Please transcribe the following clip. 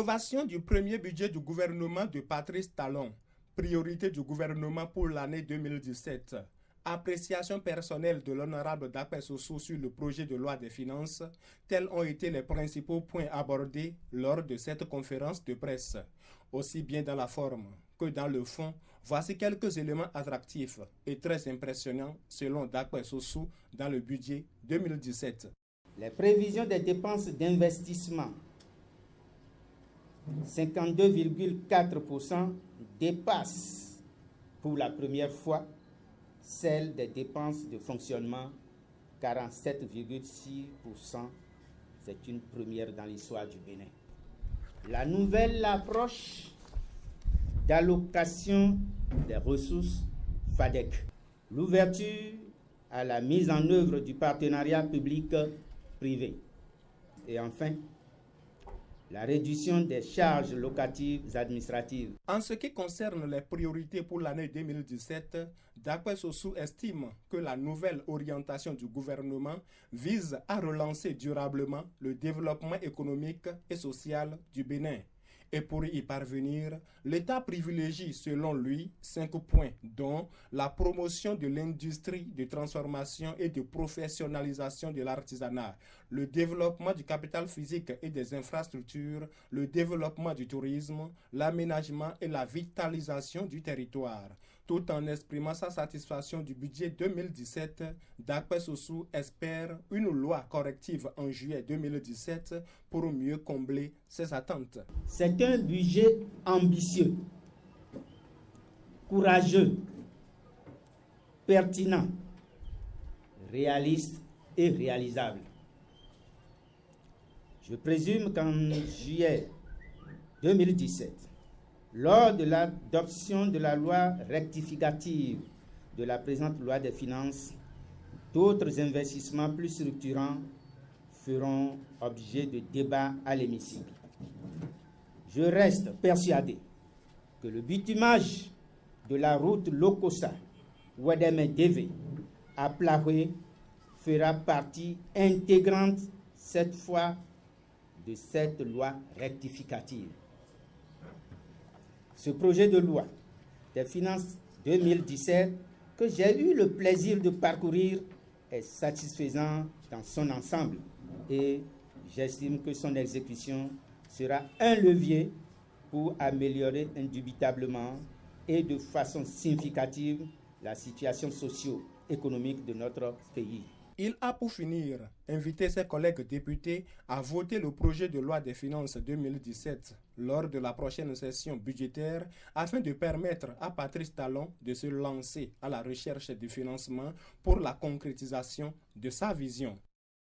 Approbation du premier budget du gouvernement de Patrice Talon. Priorité du gouvernement pour l'année 2017. Appréciation personnelle de l'honorable Dankpe Sossou sur le projet de loi des finances. Tels ont été les principaux points abordés lors de cette conférence de presse. Aussi bien dans la forme que dans le fond, voici quelques éléments attractifs et très impressionnants selon Dankpe Sossou dans le budget 2017. Les prévisions des dépenses d'investissement 52,4% dépassent pour la première fois celles des dépenses de fonctionnement 47,6%. C'est une première dans l'histoire du Bénin. La nouvelle approche d'allocation des ressources FADEC. L'ouverture à la mise en œuvre du partenariat public-privé. Et enfin, la réduction des charges locatives administratives. En ce qui concerne les priorités pour l'année 2017, Dankpe Sossou estime que la nouvelle orientation du gouvernement vise à relancer durablement le développement économique et social du Bénin. Et pour y parvenir, l'État privilégie, selon lui, 5 points, dont la promotion de l'industrie de transformation et de professionnalisation de l'artisanat, le développement du capital physique et des infrastructures, le développement du tourisme, l'aménagement et la vitalisation du territoire. Tout en exprimant sa satisfaction du budget 2017, Dankpe Sossou espère une loi corrective en juillet 2017 pour mieux combler ses attentes. C'est un budget ambitieux, courageux, pertinent, réaliste et réalisable. Je présume qu'en juillet 2017, lors de l'adoption de la loi rectificative de la présente loi des finances, d'autres investissements plus structurants feront objet de débats à l'hémicycle. Je reste persuadé que le bitumage de la route Lokossa-Ouadémé-Dévé à Plahoué fera partie intégrante cette fois de cette loi rectificative. Ce projet de loi des finances 2017 que j'ai eu le plaisir de parcourir est satisfaisant dans son ensemble et j'estime que son exécution sera un levier pour améliorer indubitablement et de façon significative la situation socio-économique de notre pays. Il a pour finir invité ses collègues députés à voter le projet de loi des finances 2017 lors de la prochaine session budgétaire afin de permettre à Patrice Talon de se lancer à la recherche du financement pour la concrétisation de sa vision.